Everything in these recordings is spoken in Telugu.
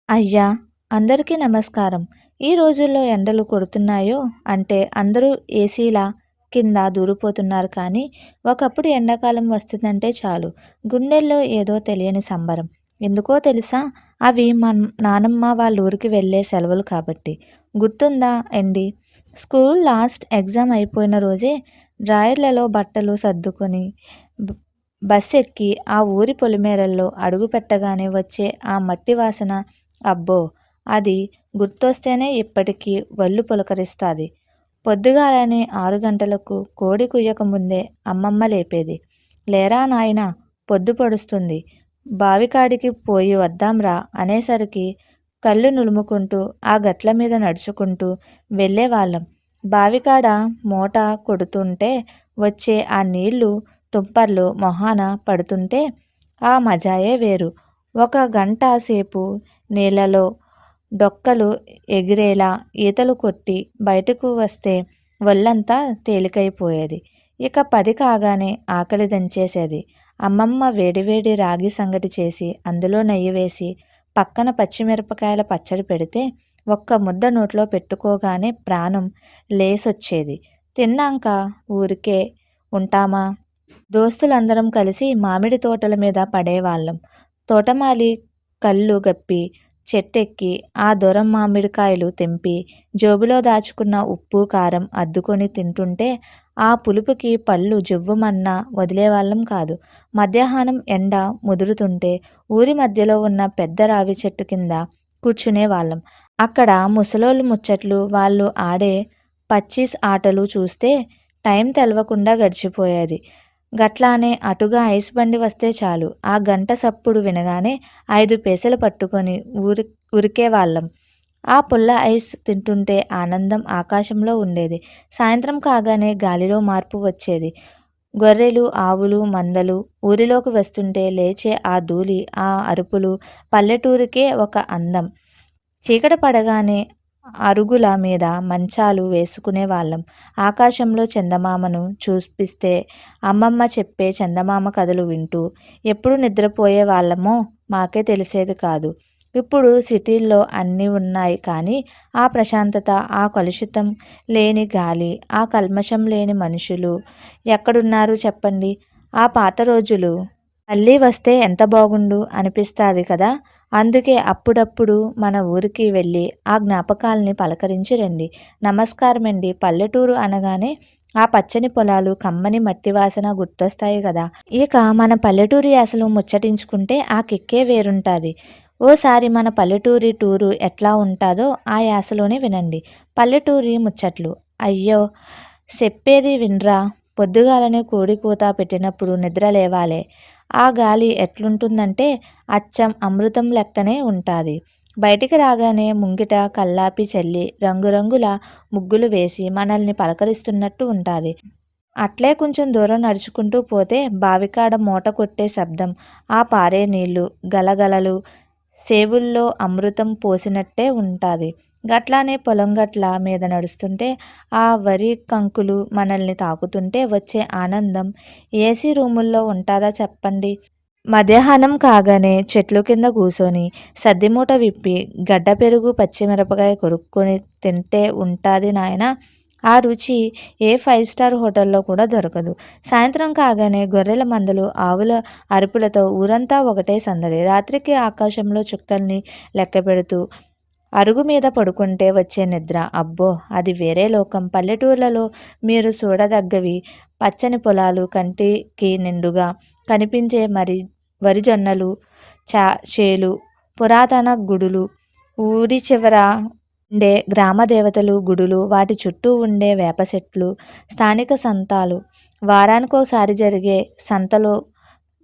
అయ్యా! అందరికీ నమస్కారం. ఈ రోజుల్లో ఎండలు కొడుతున్నాయో అంటే అందరూ ఏసీల కింద దూరిపోతున్నారు కానీ, ఒకప్పుడు ఎండాకాలం వస్తుందంటే చాలు గుండెల్లో ఏదో తెలియని సంబరం. ఎందుకో తెలుసా? అవి నానమ్మ వాళ్ళ ఊరికి వెళ్ళే సెలవులు కాబట్టి. గుర్తుందా అండి? స్కూల్ లాస్ట్ ఎగ్జామ్ అయిపోయిన రోజే డ్రాయర్లలో బట్టలు సర్దుకొని బ బస్సెక్కి ఆ ఊరి పొలిమేరల్లో అడుగు పెట్టగానే వచ్చే ఆ మట్టి వాసన అబ్బో! అది గుర్తొస్తేనే ఇప్పటికీ వళ్ళు పులకరిస్తాది. పొద్దుగాలనే 6 గంటలకు కోడి కుయ్యక ముందే అమ్మమ్మ లేపేది. లేరా నాయనా పొద్దు పొడుస్తుంది. బావికాడికి పోయి వద్దాంరా అనేసరికి కళ్ళు నులుముకుంటూ ఆ గట్ల మీద నడుచుకుంటూ వెళ్ళేవాళ్ళం. బావికాడ మోట కొడుతుంటే వచ్చే ఆ నీళ్లు తుంపర్లు మొహాన పడుతుంటే ఆ మజాయే వేరు. ఒక గంట సేపు నీళ్ళలో డొక్కలు ఎగిరేలా ఈతలు కొట్టి బయటకు వస్తే ఒళ్ళంతా తేలికైపోయేది. ఇక 10 కాగానే ఆకలి దంచేసేది. అమ్మమ్మ వేడివేడి రాగి సంగటి చేసి అందులో నెయ్యి వేసి పక్కన పచ్చిమిరపకాయల పచ్చడి పెడితే ఒక్క ముద్ద నోట్లో పెట్టుకోగానే ప్రాణం లేసొచ్చేది. తిన్నాక ఊరికే ఉంటామా? దోస్తులందరం కలిసి మామిడి తోటల మీద పడేవాళ్ళం. తోటమాలి కళ్ళు గప్పి చెట్టెక్కి ఆ దొర మామిడికాయలు తెంపి జేబులో దాచుకున్న ఉప్పు కారం అద్దుకొని తింటుంటే ఆ పులుపుకి పళ్ళు జివ్వుమన్నా వదిలేవాళ్ళం కాదు. మధ్యాహ్నం ఎండ ముదురుతుంటే ఊరి మధ్యలో ఉన్న పెద్ద రావి చెట్టు కింద కూర్చునేవాళ్ళం. అక్కడ ముసలోళ్ళు ముచ్చట్లు, వాళ్ళు ఆడే పచ్చీస్ ఆటలు చూస్తే టైం తెలవకుండా గడిచిపోయేది. గట్లానే అటుగా ఐస్ బండి వస్తే చాలు ఆ గంట సప్పుడు వినగానే 5 పైసలు పట్టుకొని ఉరికేవాళ్ళం. ఆ పుల్ల ఐస్ తింటుంటే ఆనందం ఆకాశంలో ఉండేది. సాయంత్రం కాగానే గాలిలో మార్పు వచ్చేది. గొర్రెలు, ఆవులు, మందలు ఊరిలోకి వస్తుంటే లేచే ఆ ధూళి, ఆ అరుపులు పల్లెటూరికే ఒక అందం. చీకటి పడగానే అరుగుల మీద మంచాలు వేసుకునేవాళ్ళం. ఆకాశంలో చందమామను చూపిస్తే అమ్మమ్మ చెప్పే చందమామ కథలు వింటూ ఎప్పుడు నిద్రపోయేవాళ్ళమో మాకే తెలిసేది కాదు. ఇప్పుడు సిటీల్లో అన్నీ ఉన్నాయి కానీ ఆ ప్రశాంతత, ఆ కలుషితం లేని గాలి, ఆ కల్మషం లేని మనుషులు ఎక్కడున్నారు చెప్పండి? ఆ పాత రోజులు మళ్ళీ వస్తే ఎంత బాగుండు అనిపిస్తాది కదా! అందుకే అప్పుడప్పుడు మన ఊరికి వెళ్ళి ఆ జ్ఞాపకాల్ని పలకరించి రండి. నమస్కారమండి. పల్లెటూరు అనగానే ఆ పచ్చని పొలాలు, కమ్మని మట్టి వాసన గుర్తొస్తాయి కదా! ఇక మన పల్లెటూరి యాసలో ముచ్చటించుకుంటే ఆ కిక్కే వేరుంటాది. ఓసారి మన పల్లెటూరి టూరు ఎట్లా ఉంటాదో ఆ యాసలోనే వినండి. పల్లెటూరి ముచ్చట్లు. అయ్యో! చెప్పేది విన్రా! పొద్దుగాలనే కోడి కూత పెట్టినప్పుడు నిద్ర లేవాలే. ఆ గాలి ఎట్లుంటుందంటే అచ్చం అమృతం లెక్కనే ఉంటాది. బయటికి రాగానే ముంగిట కల్లాపి చల్లి రంగురంగుల ముగ్గులు వేసి మనల్ని పలకరిస్తున్నట్టు ఉంటాది. అట్లే కొంచెం దూరం నడుచుకుంటూ పోతే బావికాడ మోట కొట్టే శబ్దం, ఆ పారే నీళ్లు గలగలలు సేవుల్లో అమృతం పోసినట్టే ఉంటాది. గట్లానే పొలం గట్ల మీద నడుస్తుంటే ఆ వరి కంకులు మనల్ని తాకుతుంటే వచ్చే ఆనందం ఏసీ రూముల్లో ఉంటాదా చెప్పండి? మధ్యాహ్నం కాగానే చెట్ల కింద కూసోని సద్దిమూట విప్పి గడ్డ పెరుగు పచ్చిమిరపకాయ కొరుక్కొని తింటే ఉంటాది నాయనా. ఆ రుచి ఏ 5 స్టార్ హోటల్లో కూడా దొరకదు. సాయంత్రం కాగానే గొర్రెల మందలు, ఆవుల అరుపులతో ఊరంతా ఒకటే సందడి. రాత్రికి ఆకాశంలో చుక్కల్ని లెక్కపెడుతూ అరుగు మీద పడుకుంటే వచ్చే నిద్ర అబ్బో! అది వేరే లోకం. పల్లెటూర్లలో మీరు చూడదగ్గవి పచ్చని పొలాలు, కంటికి నిండుగా కనిపించే వరిజొన్నలు, చేలు, పురాతన గుడులు, ఊరి చివర ఉండే గ్రామ దేవతలు గుడులు, వాటి చుట్టూ ఉండే వేప చెట్లు, స్థానిక సంతాలు, వారానికోసారి జరిగే సంతలో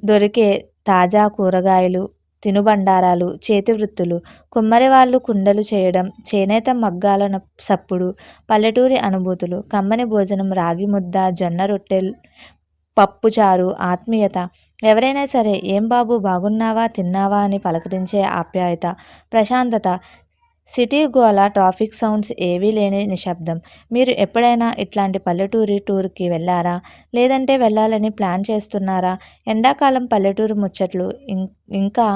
దొరికే తాజా కూరగాయలు, తినుబండారాలు, చేతి వృత్తులు, కుమ్మరి వాళ్ళు కుండలు చేయడం, చేనేత మగ్గాల సప్పుడు, పల్లెటూరి అనుభూతులు, కమ్మని భోజనం, రాగి ముద్ద, జొన్న రొట్టెలు, పప్పుచారు, ఆత్మీయత. ఎవరైనా సరే ఏం బాబు బాగున్నావా, తిన్నావా అని పలకరించే ఆప్యాయత, ప్రశాంతత. సిటీ గోల, ట్రాఫిక్ సౌండ్స్ ఏవీ లేని నిశ్శబ్దం. మీరు ఎప్పుడైనా ఇట్లాంటి పల్లెటూరి టూర్‌కి వెళ్లారా? లేదంటే వెళ్ళాలని ప్లాన్ చేస్తున్నారా? ఎండాకాలం పల్లెటూరు ముచ్చట్లు ఇంకా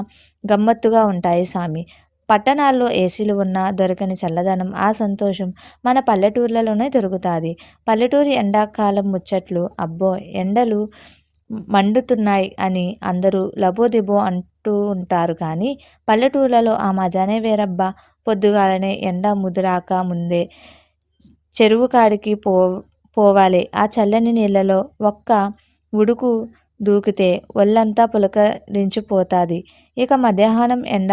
గమ్మత్తుగా ఉంటాయి సామి. పట్టణాల్లో ఏసీలు ఉన్నా దొరకని చల్లదనం, ఆ సంతోషం మన పల్లెటూర్లలోనే దొరుకుతుంది. పల్లెటూరి ఎండాకాలం ముచ్చట్లు, అబ్బో ఎండలు మండుతున్నాయి అని అందరూ లబోదిబో అంటూ ఉంటారు కానీ పల్లెటూర్లలో ఆ మజానే వేరబ్బా. పొద్దుగాలనే ఎండ ముదిరాక ముందే చెరువు కాడికి పోవాలి. ఆ చల్లని నీళ్ళలో ఒక్క ఉడుకు దూకితే ఒళ్ళంతా పులకరించిపోతుంది. ఇక మధ్యాహ్నం ఎండ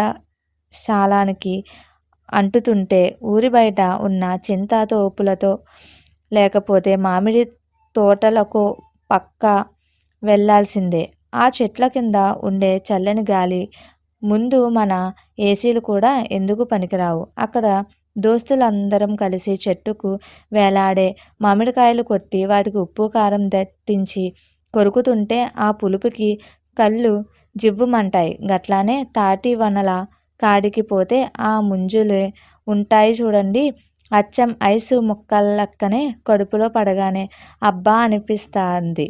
శాలానికి అంటుతుంటే ఊరి బయట ఉన్న చింత తోపులతో లేకపోతే మామిడి తోటలకు పక్క వెళ్ళాల్సిందే. ఆ చెట్ల కింద ఉండే చల్లని గాలి ముందు మన ఏసీలు కూడా ఎందుకు పనికిరావు. అక్కడ దోస్తులందరం కలిసి చెట్టుకు వేలాడే మామిడికాయలు కొట్టి వాటికి ఉప్పు కారం దట్టించి కొరుకుతుంటే ఆ పులుపుకి కళ్ళు జివ్వుమంటాయి. గట్లానే తాటి వనల కాడికి పోతే ఆ ముంజులే ఉంటాయి చూడండి, అచ్చం ఐసు ముక్కలక్కనే కడుపులో పడగానే అబ్బా అనిపిస్తుంది.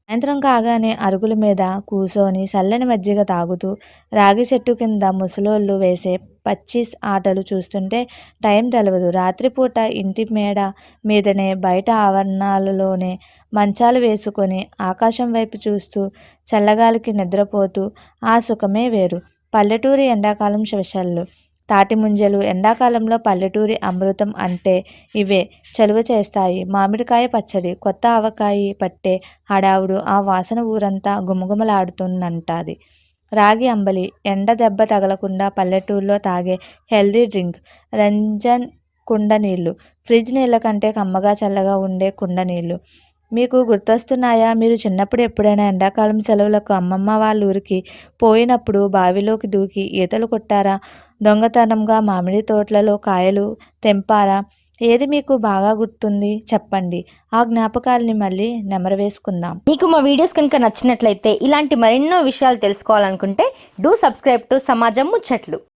సాయంత్రం కాగానే అరుగుల మీద కూసోని చల్లని మజ్జిగ తాగుతూ రాగి చెట్టు కింద ముసలోళ్ళు వేసే పచ్చీస్ ఆటలు చూస్తుంటే టైం తెలవదు. రాత్రిపూట ఇంటి మేడ మీదనే బయట ఆవరణాలలోనే మంచాలు వేసుకొని ఆకాశం వైపు చూస్తూ చల్లగాలికి నిద్రపోతూ ఆ సుఖమే వేరు. పల్లెటూరి ఎండాకాలం స్పెషల్లు తాటి ముంజలు. ఎండాకాలంలో పల్లెటూరి అమృతం అంటే ఇవే. చలువ చేస్తాయి. మామిడికాయ పచ్చడి, కొత్త ఆవకాయి పట్టే హడావుడు, ఆ వాసన ఊరంతా గుమగుమలాడుతుందంటాది. రాగి అంబలి, ఎండ దెబ్బ తగలకుండా పల్లెటూరులో తాగే హెల్దీ డ్రింక్. రంజన్ కుండ నీళ్ళు, ఫ్రిడ్జ్ నీళ్ళ కంటే కమ్మగా చల్లగా ఉండే కుండ నీళ్ళు. మీకు గుర్తొస్తున్నాయా? మీరు చిన్నప్పుడు ఎప్పుడైనా ఎండాకాలం సెలవులకు అమ్మమ్మ వాళ్ళ ఊరికి పోయినప్పుడు బావిలోకి దూకి ఈతలు కొట్టారా? దొంగతనంగా మామిడి తోటలలో కాయలు తెంపారా? ఏది మీకు బాగా గుర్తుంది చెప్పండి. ఆ జ్ఞాపకాల్ని మళ్ళీ నెమరవేసుకుందాం. మీకు మా వీడియోస్ కనుక నచ్చినట్లయితే ఇలాంటి మరెన్నో విషయాలు తెలుసుకోవాలనుకుంటే డూ సబ్స్క్రైబ్ టు సమాజం ముచ్చట్లు.